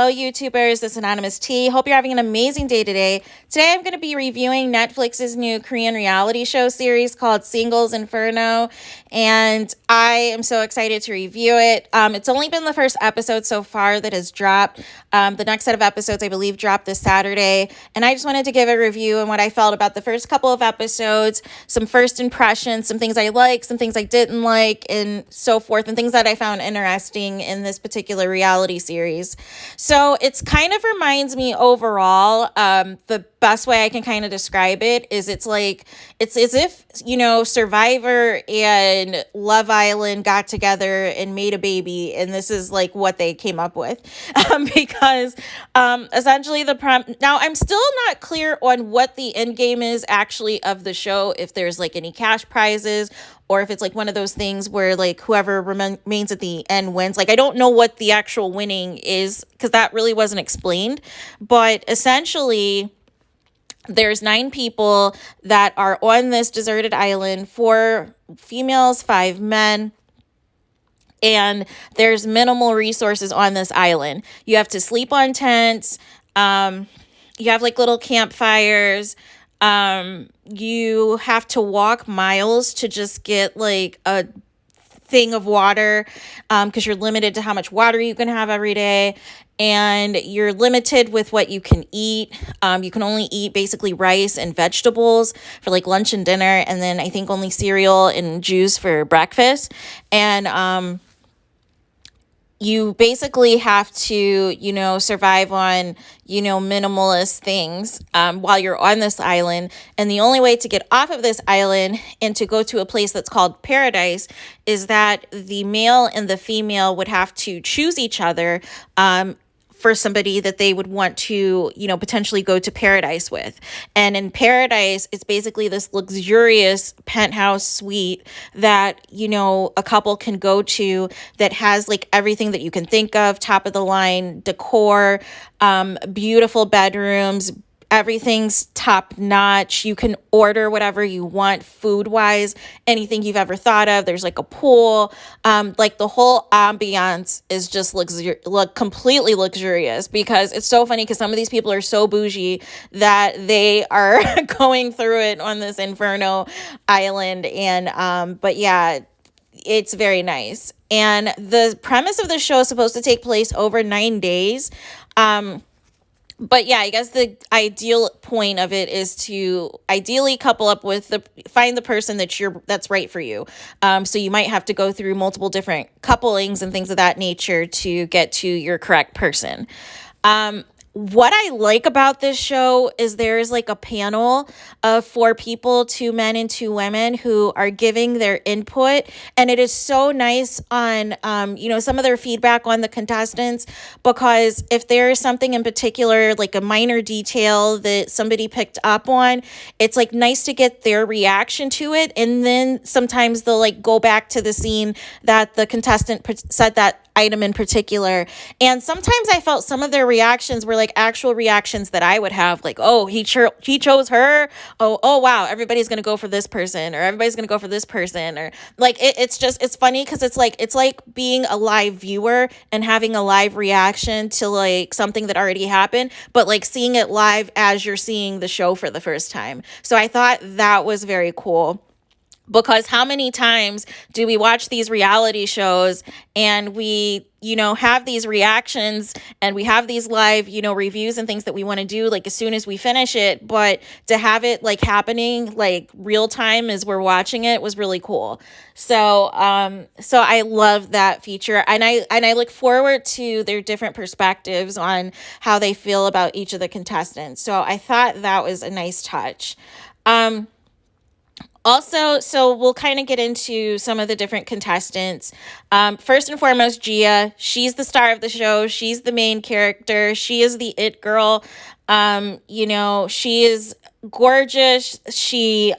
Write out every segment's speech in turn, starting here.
Hello, YouTubers. This is Anonymous T. Hope you're having an amazing day today. Today, I'm going to be reviewing Netflix's new Korean reality show series called Singles Inferno, and I am so excited to review it. It's only been the first episode so far that has dropped. The next set of episodes, I believe, dropped this Saturday, and I just wanted to give a review and what I felt about the first couple of episodes, some first impressions, some things I liked, some things I didn't like, and so forth, and things that I found interesting in this particular reality series. So it's kind of reminds me overall, the best way I can kind of describe it is it's as if, Survivor and Love Island got together and made a baby, and this is like what they came up with. Because essentially now I'm still not clear on what the end game is actually of the show, if there's like any cash prizes, or if it's like one of those things where like whoever remains at the end wins. Like, I don't know what the actual winning is because that really wasn't explained. But essentially, there's 9 people that are on this deserted island, 4 females, 5 men. And there's minimal resources on this island. You have to sleep on tents. You have like little campfires. You have to walk miles to just get like a thing of water, because you're limited to how much water you can have every day, and you're limited with what you can eat. You can only eat basically rice and vegetables for like lunch and dinner, and then I think only cereal and juice for breakfast. And you basically have to, survive on, minimalist things while you're on this island. And the only way to get off of this island and to go to a place that's called paradise is that the male and the female would have to choose each other for somebody that they would want to, potentially go to paradise with. And in paradise, it's basically this luxurious penthouse suite that, a couple can go to that has like everything that you can think of, top of the line decor, beautiful bedrooms, everything's top notch. You can order whatever you want food wise, anything you've ever thought of. There's like a pool. Like the whole ambiance is just completely luxurious, because it's so funny because some of these people are so bougie that they are going through it on this Inferno island. And but yeah, it's very nice. And the premise of the show is supposed to take place over 9 days. But yeah, I guess the ideal point of it is to ideally couple up with find the person that's right for you. So you might have to go through multiple different couplings and things of that nature to get to your correct person. What I like about this show is there's like a panel of 4 people, 2 men and 2 women, who are giving their input. And it is so nice on, some of their feedback on the contestants, because if there is something in particular, like a minor detail that somebody picked up on, it's like nice to get their reaction to it. And then sometimes they'll like go back to the scene that the contestant said that item in particular. And sometimes I felt some of their reactions were like actual reactions that I would have, like, oh, he chose her. Oh, wow, everybody's going to go for this person, or everybody's going to go for this person, or like, it's funny because it's like being a live viewer and having a live reaction to like something that already happened, but like seeing it live as you're seeing the show for the first time. So I thought that was very cool. Because how many times do we watch these reality shows and we, have these reactions and we have these live, reviews and things that we want to do like as soon as we finish it, but to have it like happening like real time as we're watching it was really cool. So I love that feature, and I look forward to their different perspectives on how they feel about each of the contestants. So I thought that was a nice touch. Also, so we'll kind of get into some of the different contestants. First and foremost, JIA. She's the star of the show. She's the main character. She is the it girl. She is gorgeous. She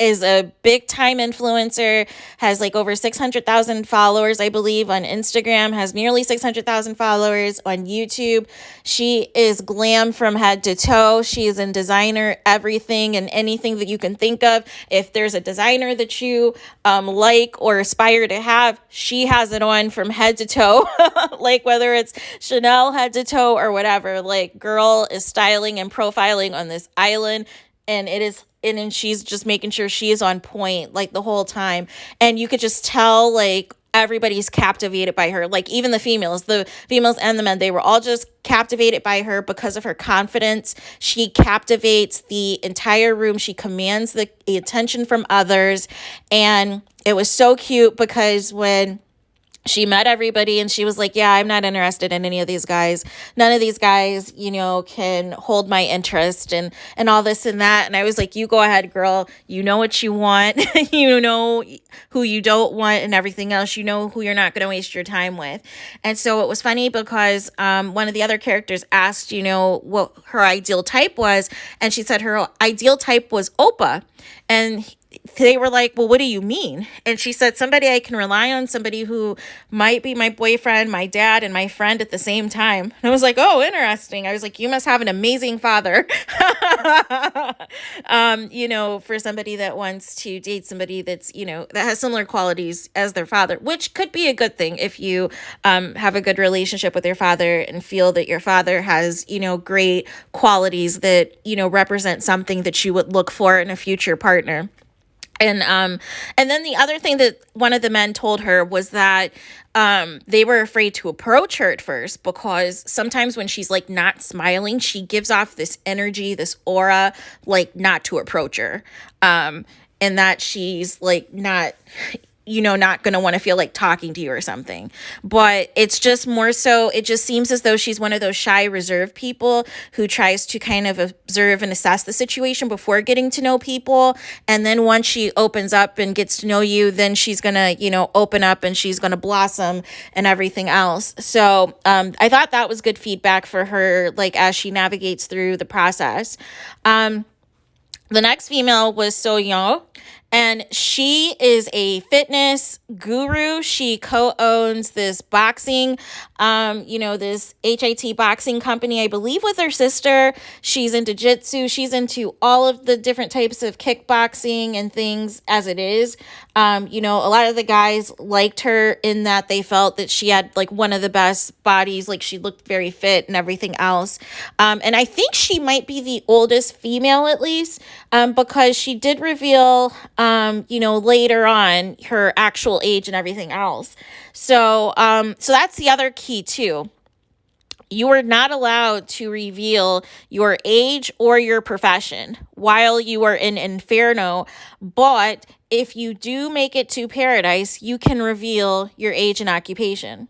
is a big time influencer, has like over 600,000 followers, I believe, on Instagram, has nearly 600,000 followers on YouTube. She is glam from head to toe. She is in designer everything and anything that you can think of. If there's a designer that you like or aspire to have, she has it on from head to toe. Like whether it's Chanel head to toe or whatever, like girl is styling and profiling on this island, and it is and she's just making sure she is on point like the whole time. And you could just tell like everybody's captivated by her. Like even the females and the men, they were all just captivated by her because of her confidence. She captivates the entire room. She commands the attention from others. And it was so cute because when she met everybody and she was like, yeah, I'm not interested in any of these guys. None of these guys, can hold my interest and all this and that. And I was like, you go ahead, girl. You know what you want. You know who you don't want and everything else. You know who you're not going to waste your time with. And so it was funny because one of the other characters asked, what her ideal type was. And she said her ideal type was Opa. And they were like, well, what do you mean? And she said, somebody I can rely on, somebody who might be my boyfriend, my dad, and my friend at the same time. And I was like, oh, interesting. I was like, you must have an amazing father. For somebody that wants to date somebody that's, that has similar qualities as their father, which could be a good thing if you have a good relationship with your father and feel that your father has, great qualities that, represent something that you would look for in a future partner. And then the other thing that one of the men told her was that they were afraid to approach her at first because sometimes when she's like not smiling, she gives off this energy, this aura, like not to approach her. And that she's like not going to want to feel like talking to you or something. But it's just more so, it just seems as though she's one of those shy, reserved people who tries to kind of observe and assess the situation before getting to know people. And then once she opens up and gets to know you, then she's going to, open up and she's going to blossom and everything else. So I thought that was good feedback for her, like as she navigates through the process. The next female was So Young. And she is a fitness guru. She co-owns this boxing, this HIT boxing company, I believe with her sister. She's into jiu-jitsu. She's into all of the different types of kickboxing and things as it is. A lot of the guys liked her in that they felt that she had like one of the best bodies, like she looked very fit and everything else. And I think she might be the oldest female at least, because she did reveal, later on her actual age and everything else. So that's the other key too. You are not allowed to reveal your age or your profession while you are in Inferno, but if you do make it to Paradise, you can reveal your age and occupation.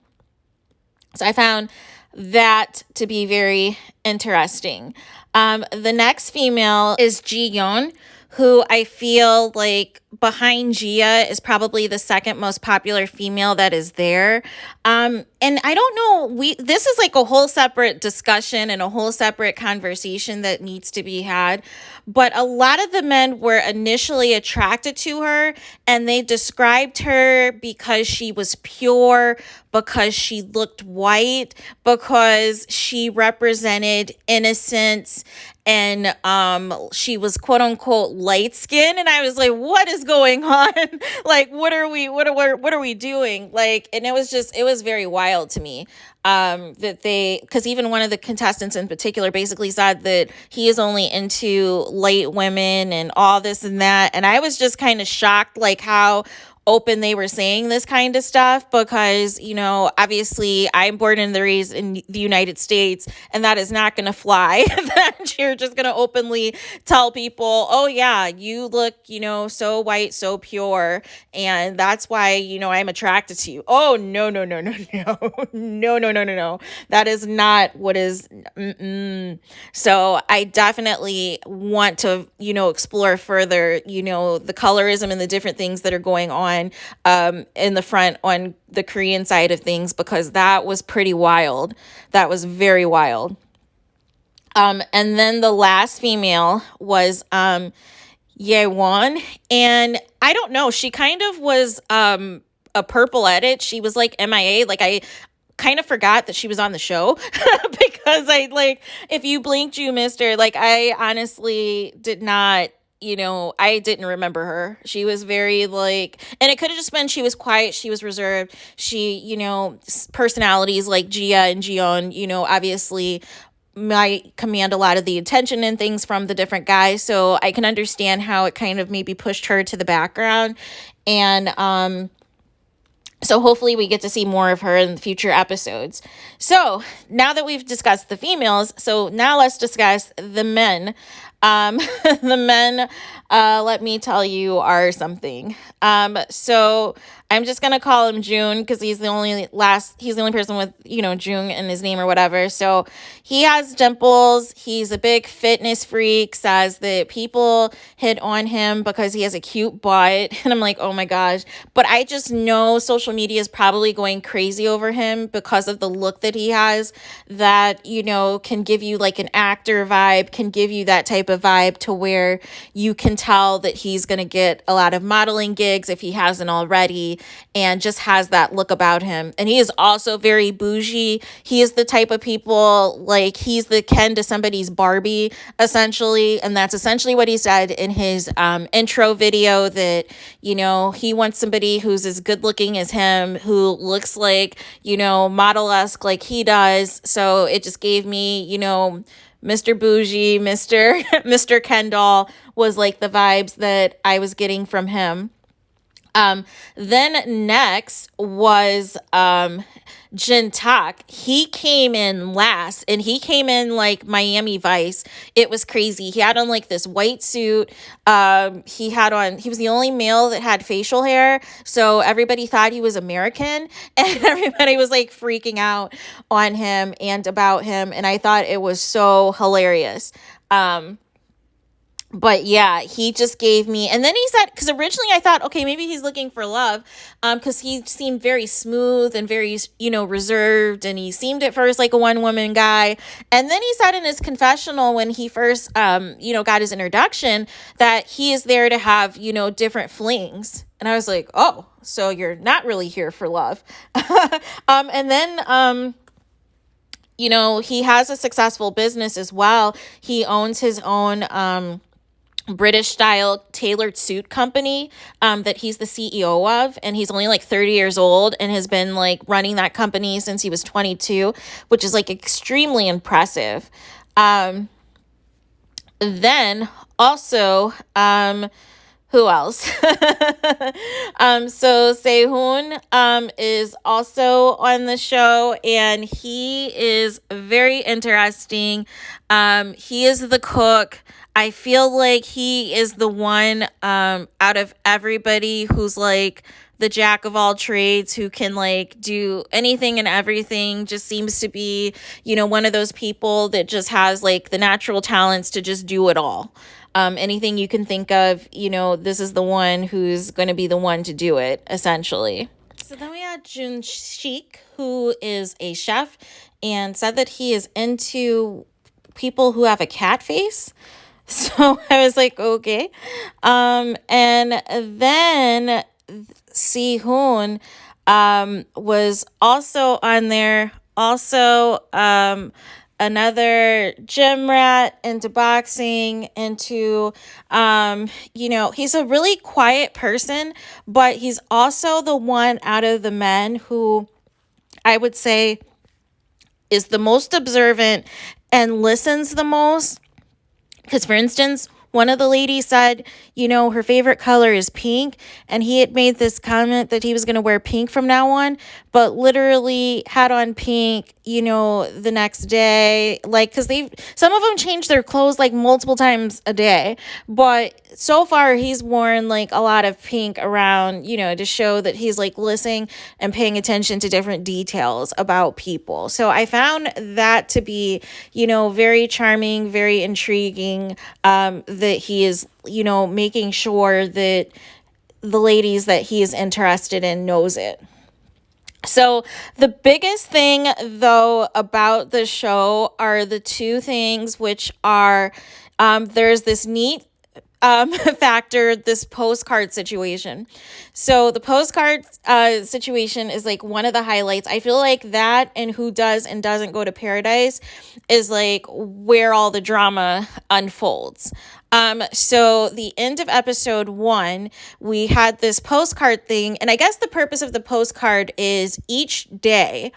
So I found that to be very interesting. The next female is JIA, who I feel like behind JIA is probably the second most popular female that is there. And I don't know, this is like a whole separate discussion and a whole separate conversation that needs to be had. But a lot of the men were initially attracted to her and they described her because she was pure, because she looked white, because she represented innocence, and she was quote unquote light skinned. And I was like, what is going on? Like, what are we doing? Like, and it was very wild to me. Because even one of the contestants in particular basically said that he is only into light women and all this and that. And I was just kind of shocked, like how open they were saying this kind of stuff, because obviously I'm born and raised in the United States, and that is not going to fly. That you're just going to openly tell people, oh yeah, you look so white, so pure, and that's why I'm attracted to you. Oh no that is not what is. So I definitely want to explore further the colorism and the different things that are going on in the front on the Korean side of things, because that was pretty wild. That was very wild. And then the last female was Yeon. And I don't know, she kind of was a purple edit. She was like MIA. Like I kind of forgot that she was on the show because I like if you blinked you missed her. Like I honestly did not, I didn't remember her. She was very like, and it could have just been she was quiet, she was reserved. She, personalities like Jia and Jion, obviously might command a lot of the attention and things from the different guys. So I can understand how it kind of maybe pushed her to the background. And so hopefully we get to see more of her in future episodes. So now that we've discussed the females, so now let's discuss the men. The men, let me tell you, are something. So I'm just gonna call him June because he's the only person with, June in his name or whatever. So he has dimples. He's a big fitness freak, says that people hit on him because he has a cute butt. And I'm like, oh my gosh. But I just know social media is probably going crazy over him because of the look that he has that, can give you like an actor vibe, can give you that type of vibe to where you can tell that he's going to get a lot of modeling gigs if he hasn't already, and just has that look about him. And he is also very bougie. He is the type of people, like he's the Ken to somebody's Barbie, essentially. And that's essentially what he said in his intro video, that, he wants somebody who's as good looking as him, who looks like, model-esque like he does. So it just gave me, Mr. Bougie, Mr. Kendall was like the vibes that I was getting from him. Then next was Jintak. He came in last, and he came in like Miami Vice. It was crazy. He had on like this white suit. He was the only male that had facial hair, so everybody thought he was American, and everybody was like freaking out on him and about him, and I thought it was so hilarious. But yeah, he just gave me, and then he said, because originally I thought, okay, maybe he's looking for love, because he seemed very smooth and very, reserved, and he seemed at first like a one-woman guy, and then he said in his confessional when he first, got his introduction, that he is there to have, different flings, and I was like, oh, so you're not really here for love. And then, he has a successful business as well. He owns his own, British style tailored suit company that he's the CEO of, and he's only like 30 years old and has been like running that company since he was 22, which is like extremely impressive. Then also, who else? So Sehun is also on the show, and he is very interesting. He is the cook. I feel like he is the one out of everybody who's like the jack of all trades, who can like do anything and everything. Just seems to be, one of those people that just has like the natural talents to just do it all. Anything you can think of, this is the one who's going to be the one to do it, essentially. So then we had Jun Shik, who is a chef, and said that he is into people who have a cat face. So I was like, okay. And then Si-hoon was also on there. Also, another gym rat, into boxing, into, he's a really quiet person, but he's also the one out of the men who I would say is the most observant and listens the most. Because, for instance, one of the ladies said, her favorite color is pink, and he had made this comment that he was going to wear pink from now on, but literally had on pink, the next day, like, because some of them change their clothes like multiple times a day, but so far he's worn like a lot of pink around, to show that he's like listening and paying attention to different details about people. So I found that to be, very charming, very intriguing, that he is, making sure that the ladies that he is interested in knows it. So the biggest thing, though, about the show are the two things, which are there's this neat factor this postcard situation. So the postcard situation is like one of the highlights. I feel like that and who does and doesn't go to paradise is like where all the drama unfolds. So the end of episode 1, we had this postcard thing, and I guess the purpose of the postcard is each day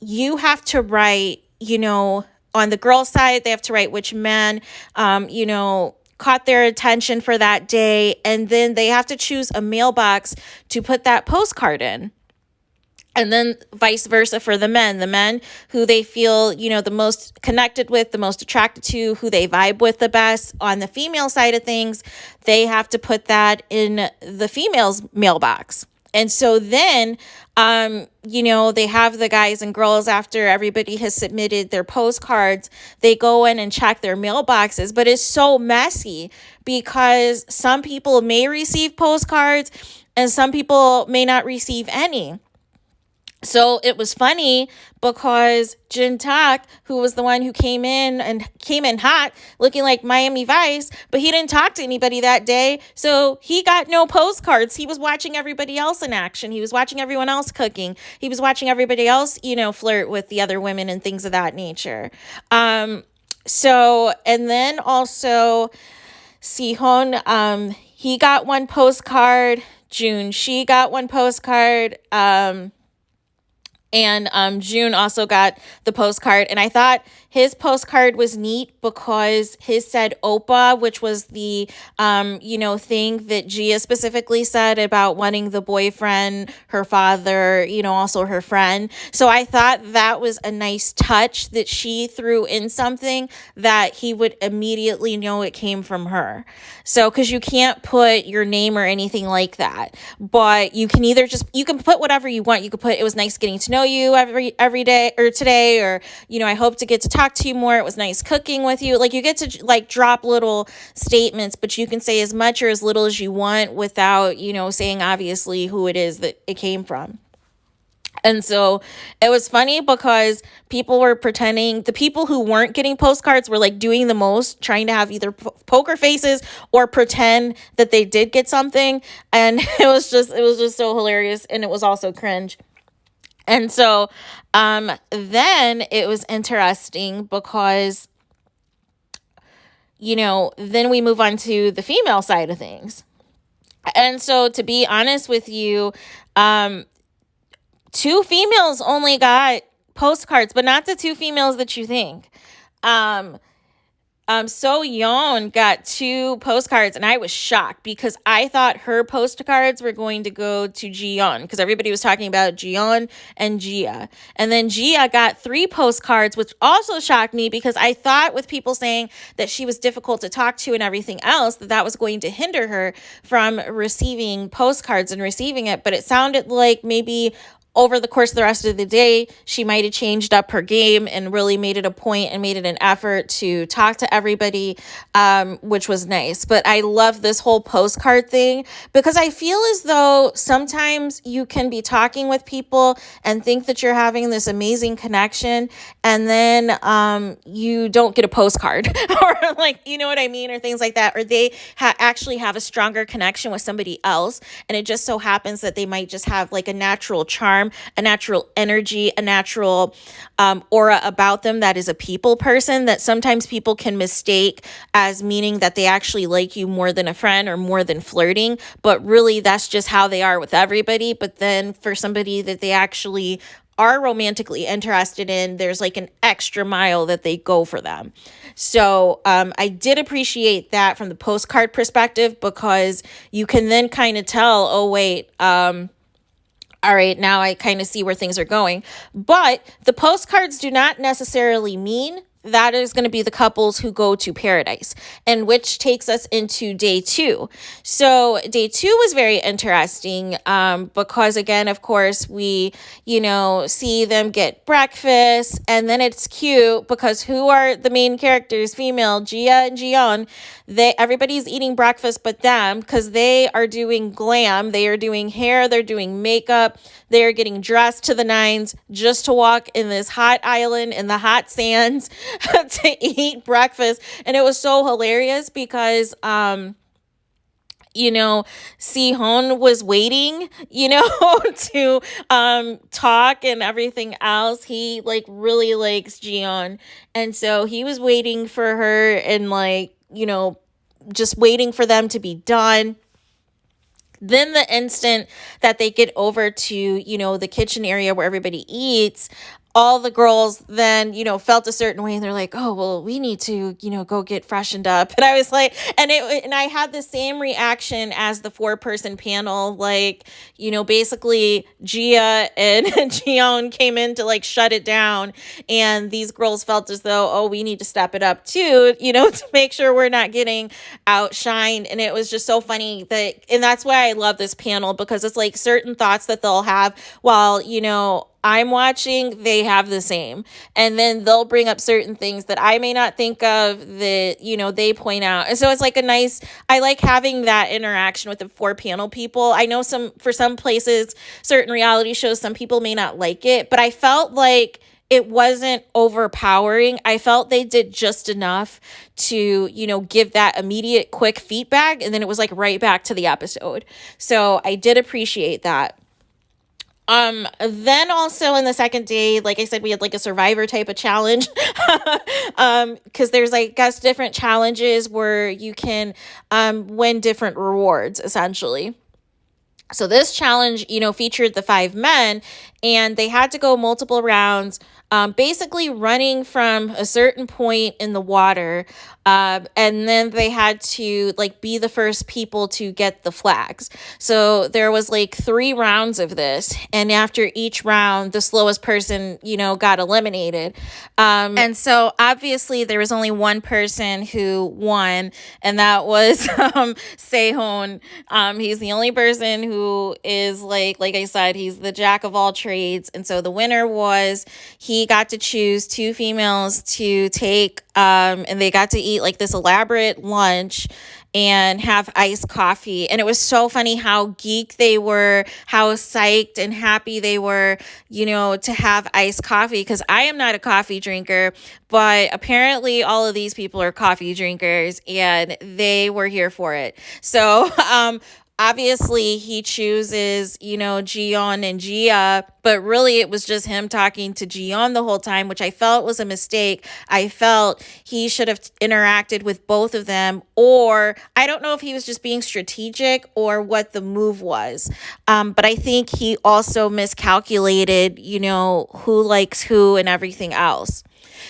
you have to write, on the girl side, they have to write which men, caught their attention for that day. And then they have to choose a mailbox to put that postcard in. And then vice versa for the men who they feel, the most connected with, the most attracted to, who they vibe with the best. On the female side of things, they have to put that in the female's mailbox. And so then, they have the guys and girls, after everybody has submitted their postcards, they go in and check their mailboxes. But it's so messy because some people may receive postcards and some people may not receive any. So it was funny because Jintak, who was the one who came in hot, looking like Miami Vice, but he didn't talk to anybody that day. So he got no postcards. He was watching everybody else in action. He was watching everyone else cooking. He was watching everybody else, flirt with the other women and things of that nature. And then also Sihon, he got one postcard. June, she got one postcard. And June also got the postcard. And I thought his postcard was neat because his said Opa, which was the, thing that JIA specifically said about wanting the boyfriend, her father, also her friend. So I thought that was a nice touch that she threw in something that he would immediately know it came from her. So, because you can't put your name or anything like that, but you can you can put whatever you want. You could put, it was nice getting to know you every day or today, or, I hope to get to talk to you more. It was nice cooking with you. Like, you get to like drop little statements, but you can say as much or as little as you want without, saying obviously who it is that it came from. And so it was funny because people were pretending, the people who weren't getting postcards were like doing the most, trying to have either poker faces or pretend that they did get something. And it was just so hilarious. And it was also cringe. And so then it was interesting because, then we move on to the female side of things. And so, to be honest with you, 2 females only got postcards, but not the 2 females that you think. So Yeon got 2 postcards, and I was shocked because I thought her postcards were going to go to Jiyeon because everybody was talking about Jiyeon and JIA. And then JIA got 3 postcards, which also shocked me because I thought, with people saying that she was difficult to talk to and everything else, that was going to hinder her from receiving postcards and receiving it. But it sounded like maybe over the course of the rest of the day, she might have changed up her game and really made it a point and made it an effort to talk to everybody, which was nice. But I love this whole postcard thing because I feel as though sometimes you can be talking with people and think that you're having this amazing connection, and then you don't get a postcard or like, you know what I mean, or things like that, or they actually have a stronger connection with somebody else, and it just so happens that they might just have like a natural charm, a natural energy, a natural aura about them that is a people person that sometimes people can mistake as meaning that they actually like you more than a friend or more than flirting, but really that's just how they are with everybody. But then for somebody that they actually are romantically interested in, there's like an extra mile that they go for them. So I did appreciate that from the postcard perspective because you can then kind of tell, oh wait, all right, now I kind of see where things are going. But the postcards do not necessarily mean that is going to be the couples who go to paradise, and which takes us into day 2. So day 2 was very interesting because, again, of course, we, see them get breakfast, and then it's cute because who are the main characters? Female, JIA and Jiyeon. Everybody's eating breakfast but them because they are doing glam. They are doing hair. They're doing makeup. They are getting dressed to the nines just to walk in this hot island in the hot sands to eat breakfast. And it was so hilarious because, Sihon was waiting, to talk and everything else. He like really likes Jiyeon. And so he was waiting for her and like, just waiting for them to be done. Then the instant that they get over to, the kitchen area where everybody eats, all the girls then, felt a certain way and they're like, oh, well, we need to, go get freshened up. And I was like, and I had the same reaction as the 4-person panel. Like, basically JIA and Jiyeon came in to like shut it down. And these girls felt as though, oh, we need to step it up too, to make sure we're not getting outshined. And it was just so funny and that's why I love this panel, because it's like certain thoughts that they'll have while, I'm watching, they have the same. And then they'll bring up certain things that I may not think of that, they point out. And so it's like I like having that interaction with the 4-panel people. I know for some places, certain reality shows, some people may not like it, but I felt like it wasn't overpowering. I felt they did just enough to, give that immediate quick feedback. And then it was like right back to the episode. So I did appreciate that. Then also in the second day, like I said, we had like a survivor type of challenge. Cause there's like, I guess, different challenges where you can, win different rewards essentially. So this challenge, featured the 5 men and they had to go multiple rounds, basically running from a certain point in the water. And then they had to like be the first people to get the flags. So there was like 3 rounds of this. And after each round, the slowest person, got eliminated. And so obviously there was only one person who won, and that was Sehun. He's the only person who is like I said, he's the jack of all trades. And so the winner was, he got to choose 2 females to take, and they got to eat like this elaborate lunch and have iced coffee. And it was so funny how geek they were, how psyched and happy they were, to have iced coffee. Because I am not a coffee drinker, but apparently all of these people are coffee drinkers and they were here for it. So, obviously, he chooses, Jiyeon and JIA, but really it was just him talking to Jiyeon the whole time, which I felt was a mistake. I felt he should have interacted with both of them, or I don't know if he was just being strategic or what the move was. But I think he also miscalculated, who likes who and everything else.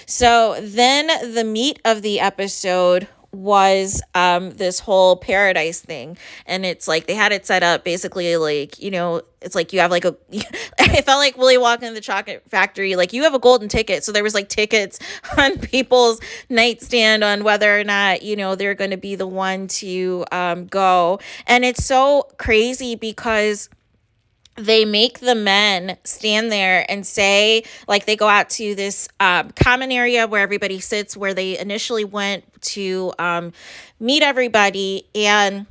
So then the meat of the episode was this whole paradise thing, and it's like they had it set up basically like, it's like you have like I felt like Willy Wonka in the Chocolate Factory, like you have a golden ticket. So there was like tickets on people's nightstand on whether or not, they're going to be the one to go. And it's so crazy because they make the men stand there and say, like, they go out to this common area where everybody sits, where they initially went to meet everybody, and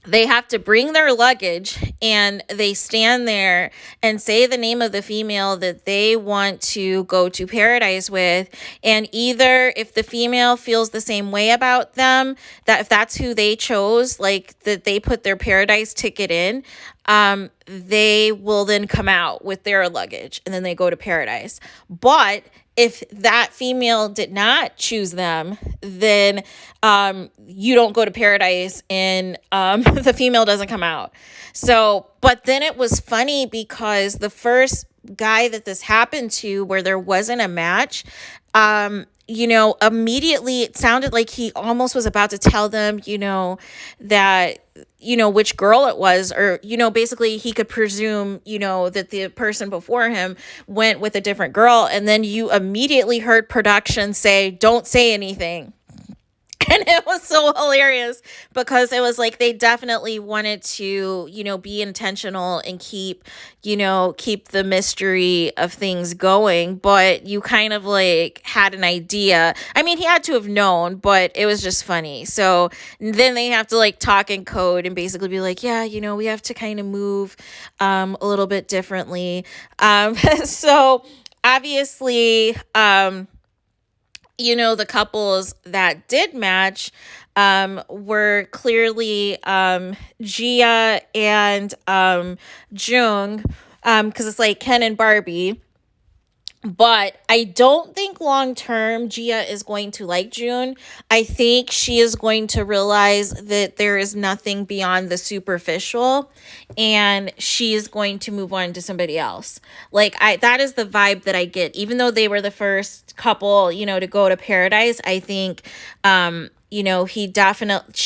they have to bring their luggage, and they stand there and say the name of the female that they want to go to paradise with. And either if the female feels the same way about them, that if that's who they chose, like that they put their paradise ticket in, they will then come out with their luggage and then they go to paradise. But if that female did not choose them, then you don't go to paradise, and the female doesn't come out. So, but then it was funny because the first guy that this happened to, where there wasn't a match, immediately it sounded like he almost was about to tell them, that, which girl it was, or, basically he could presume, that the person before him went with a different girl. And then you immediately heard production say, don't say anything. And it was so hilarious because it was like they definitely wanted to, be intentional and keep the mystery of things going. But you kind of like had an idea. I mean, he had to have known, but it was just funny. So then they have to like talk in code and basically be like, yeah, we have to kind of move a little bit differently. So obviously, the couples that did match were clearly Gia and Jung, because it's like Ken and Barbie. But I don't think long term Gia is going to like June. I think she is going to realize that there is nothing beyond the superficial, and she is going to move on to somebody else. Like, that is the vibe that I get. Even though they were the first couple, to go to paradise, I think she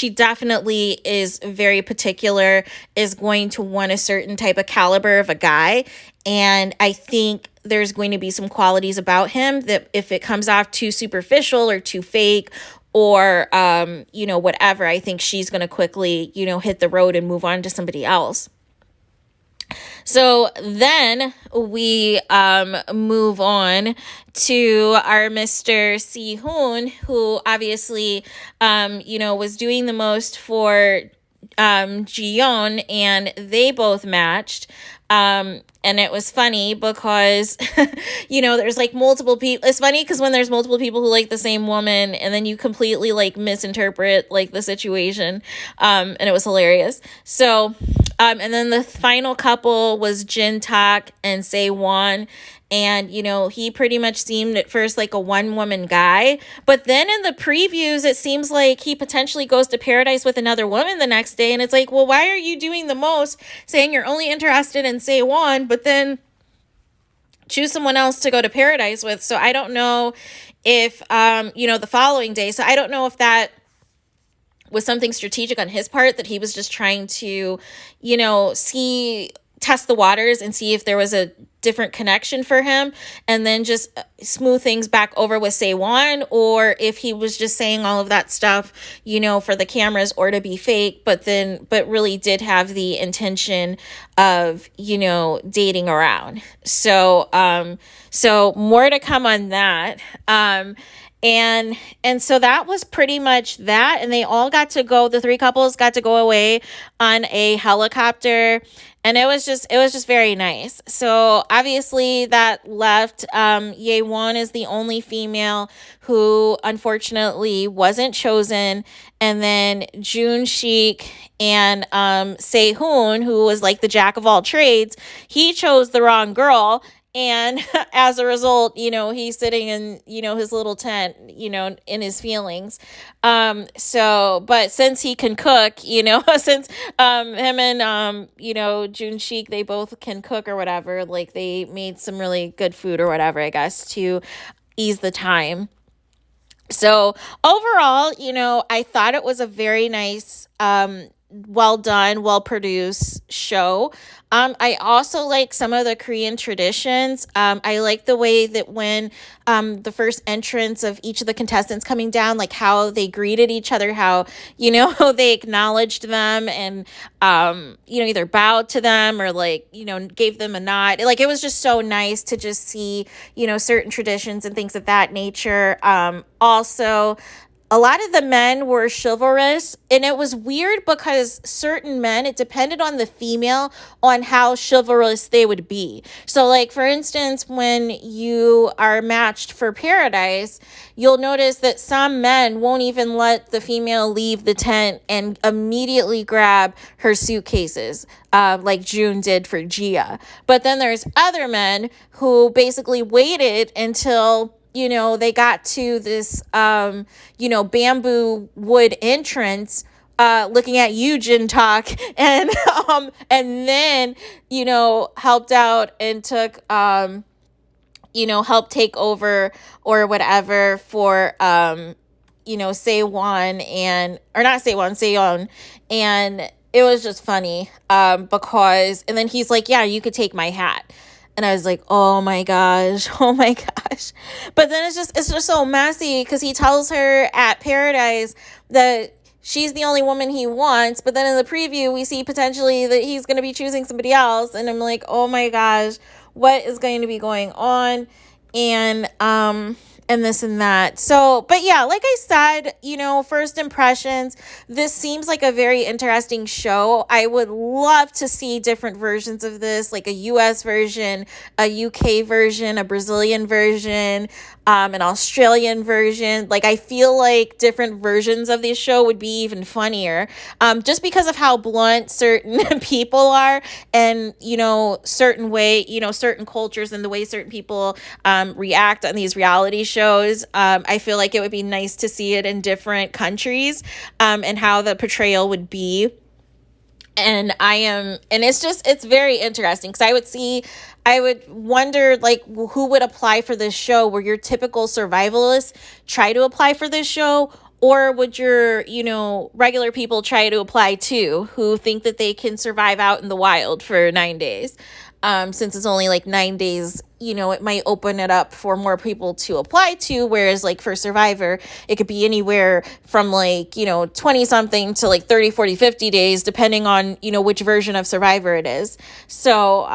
definitely is very particular, is going to want a certain type of caliber of a guy. And I think there's going to be some qualities about him that if it comes off too superficial or too fake or, whatever, I think she's going to quickly, hit the road and move on to somebody else. So then we move on to our Mr. Si-hoon, who obviously, was doing the most for Ji-yeon, and they both matched. And it was funny because, there's like multiple people. It's funny because when there's multiple people who like the same woman and then you completely like misinterpret like the situation. And it was hilarious. So, and then the final couple was Jintak and Sa Juan. And, he pretty much seemed at first like a one-woman guy. But then in the previews, it seems like he potentially goes to paradise with another woman the next day. And it's like, well, why are you doing the most, saying you're only interested in Sa Juan, but then choose someone else to go to paradise with? So I don't know if, the following day. So I don't know if that was something strategic on his part, that he was just trying to, test the waters and see if there was a different connection for him and then just smooth things back over with Sa Juan, or if he was just saying all of that stuff, for the cameras or to be fake, but really did have the intention of, dating around. So more to come on that. And so that was pretty much that. And they all got to go, the three couples got to go away on a helicopter. And it was just very nice. So obviously that left Ye-won is the only female who unfortunately wasn't chosen. And then Jun-shik and Se-hoon, who was like the jack of all trades, he chose the wrong girl. And as a result, he's sitting in, his little tent, in his feelings. But since he can cook, since him and, Jun-shik, they both can cook or whatever, like they made some really good food or whatever, I guess, to ease the time. So overall, I thought it was a very nice, well done, well produced show. I also like some of the Korean traditions. I like the way that when the first entrance of each of the contestants coming down, like how they greeted each other, how, they acknowledged them and, either bowed to them or like, gave them a nod. Like, it was just so nice to just see, certain traditions and things of that nature. Also, a lot of the men were chivalrous, and it was weird because certain men, it depended on the female on how chivalrous they would be. So like, for instance, when you are matched for paradise, you'll notice that some men won't even let the female leave the tent and immediately grab her suitcases, like June did for Gia. But then there's other men who basically waited until they got to this, bamboo wood entrance, looking at you, Jintak, and then, helped out and took, helped take over or whatever for, Sa Juan or not Sa Juan, Seon. And it was just funny, because, and then he's like, yeah, you could take my hat. And I was like, oh my gosh. But then it's just so messy because he tells her at Paradise that she's the only woman he wants. But then in the preview, we see potentially that he's going to be choosing somebody else. And I'm like, oh my gosh, what is going to be going on? And and this and that. So, but yeah, like I said, first impressions, this seems like a very interesting show. I would love to see different versions of this, like a US version, a UK version, a Brazilian version, an Australian version. Like, I feel like different versions of this show would be even funnier, just because of how blunt certain people are, and, certain cultures and the way certain people react on these reality shows. I feel like it would be nice to see it in different countries, and how the portrayal would be. And it's very interesting, because I would wonder, like, who would apply for this show. Were your typical survivalists try to apply for this show? Or would your, regular people try to apply too, who think that they can survive out in the wild for 9 days? Since it's only like 9 days, it might open it up for more people to apply to. Whereas, like, for Survivor, it could be anywhere from, like, 20 something to like 30, 40, 50 days, depending on, which version of Survivor it is. So,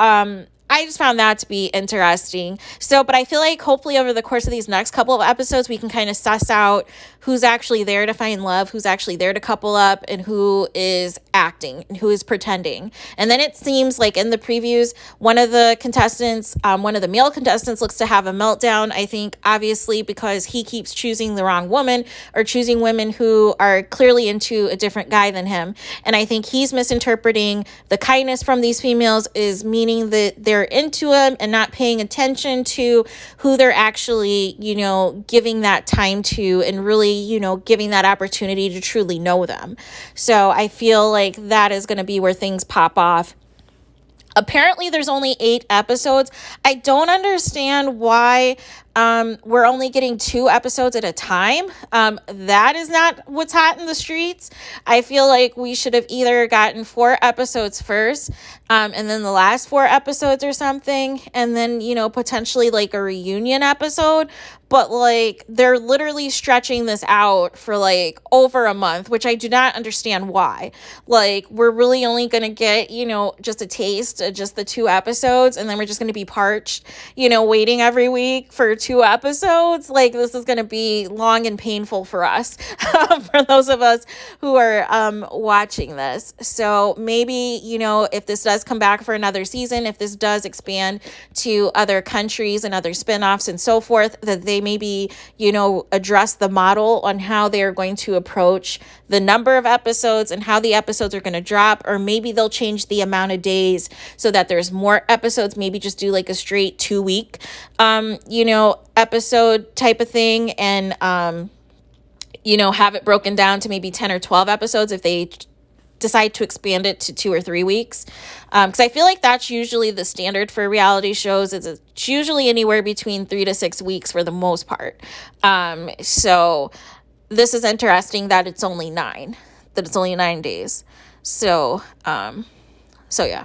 I just found that to be interesting. So, but I feel like hopefully over the course of these next couple of episodes, we can kind of suss out who's actually there to find love, who's actually there to couple up, and who is acting and who is pretending. And then it seems like in the previews, one of the male contestants looks to have a meltdown. I think obviously because he keeps choosing the wrong woman, or choosing women who are clearly into a different guy than him. And I think he's misinterpreting the kindness from these females is meaning that they're into him, and not paying attention to who they're actually, giving that time to, and really, giving that opportunity to truly know them. So I feel like that is going to be where things pop off. Apparently, there's only 8 episodes. I don't understand why we're only getting 2 episodes at a time. That is not what's hot in the streets. I feel like we should have either gotten 4 episodes first, and then the last 4 episodes or something, and then, potentially like a reunion episode. But, like, they're literally stretching this out for, like, over a month, which I do not understand why. Like, we're really only going to get, just a taste of just the 2 episodes, and then we're just going to be parched, waiting every week for 2 episodes. Like, this is going to be long and painful for us, for those of us who are watching this. So maybe, if this does come back for another season, if this does expand to other countries and other spinoffs and so forth, that they maybe, address the model on how they're going to approach the number of episodes and how the episodes are going to drop. Or maybe they'll change the amount of days so that there's more episodes. Maybe just do like a straight 2-week, episode type of thing. And, have it broken down to maybe 10 or 12 episodes if they decide to expand it to 2 or 3 weeks. Because I feel like that's usually the standard for reality shows. It's usually anywhere between 3 to 6 weeks for the most part. So this is interesting that it's only 9 days. So yeah.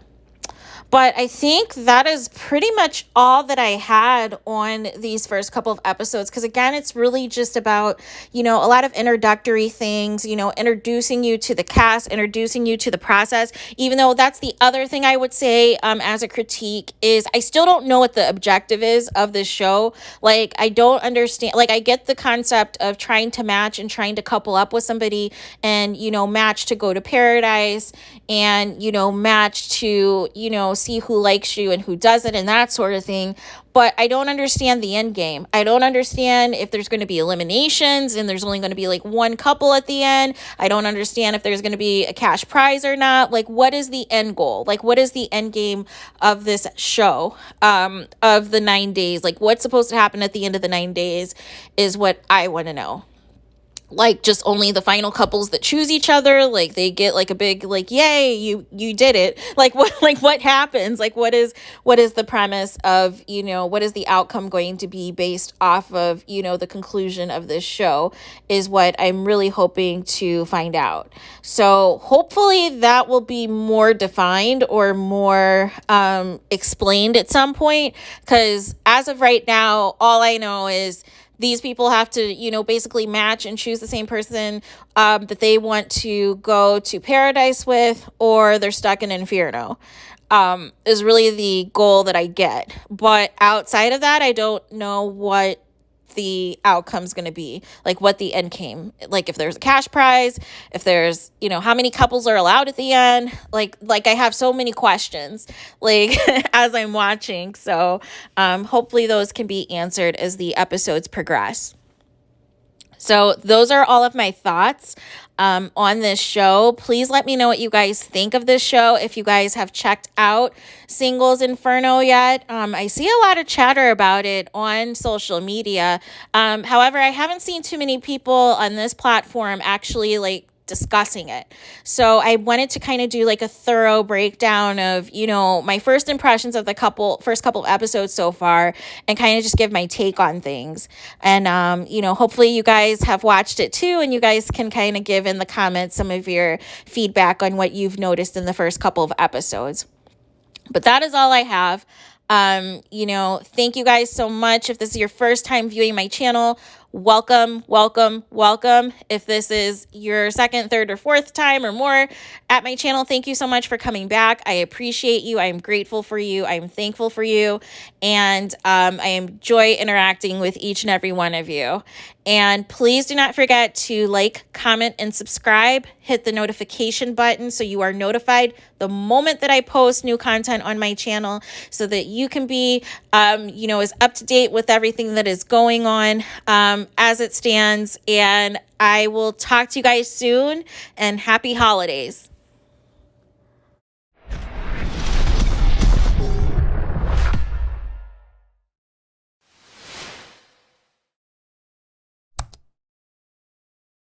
But I think that is pretty much all that I had on these first couple of episodes. Because again, it's really just about, a lot of introductory things, introducing you to the cast, introducing you to the process. Even though that's the other thing I would say as a critique is I still don't know what the objective is of this show. Like, I don't understand. Like, I get the concept of trying to match and trying to couple up with somebody and, match to go to paradise and, match to, see who likes you and who doesn't and that sort of thing. But I don't understand the end game. I don't understand if there's going to be eliminations and there's only going to be like one couple at the end. I don't understand if there's going to be a cash prize or not. Like, what is the end goal? Like, what is the end game of this show, of the 9 days? Like, what's supposed to happen at the end of the 9 days is what I want to know. Like, just only the final couples that choose each other, like, they get like a big, like, yay, you did it. Like, what happens? Like, what is the premise of, what is the outcome going to be based off of, the conclusion of this show is what I'm really hoping to find out. So hopefully that will be more defined or more explained at some point, because as of right now, all I know is these people have to, basically match and choose the same person that they want to go to paradise with, or they're stuck in Inferno, is really the goal that I get. But outside of that, I don't know what the outcome's going to be, like what the end came, like if there's a cash prize, if there's, how many couples are allowed at the end, like I have so many questions, like as I'm watching. So hopefully those can be answered as the episodes progress. So those are all of my thoughts on this show. Please let me know what you guys think of this show. If you guys have checked out Singles Inferno yet, I see a lot of chatter about it on social media. However, I haven't seen too many people on this platform actually like discussing it. So I wanted to kind of do like a thorough breakdown of, my first impressions of the first couple of episodes so far, and kind of just give my take on things. And, hopefully you guys have watched it too, and you guys can kind of give in the comments some of your feedback on what you've noticed in the first couple of episodes. But that is all I have. Thank you guys so much. If this is your first time viewing my channel, welcome, welcome, welcome. If this is your second, third, or fourth time or more at my channel, thank you so much for coming back. I appreciate you. I am grateful for you. I am thankful for you. And I enjoy interacting with each and every one of you. And please do not forget to like, comment, and subscribe. Hit the notification button so you are notified the moment that I post new content on my channel, so that you can be, as up to date with everything that is going on as it stands. And I will talk to you guys soon, and happy holidays.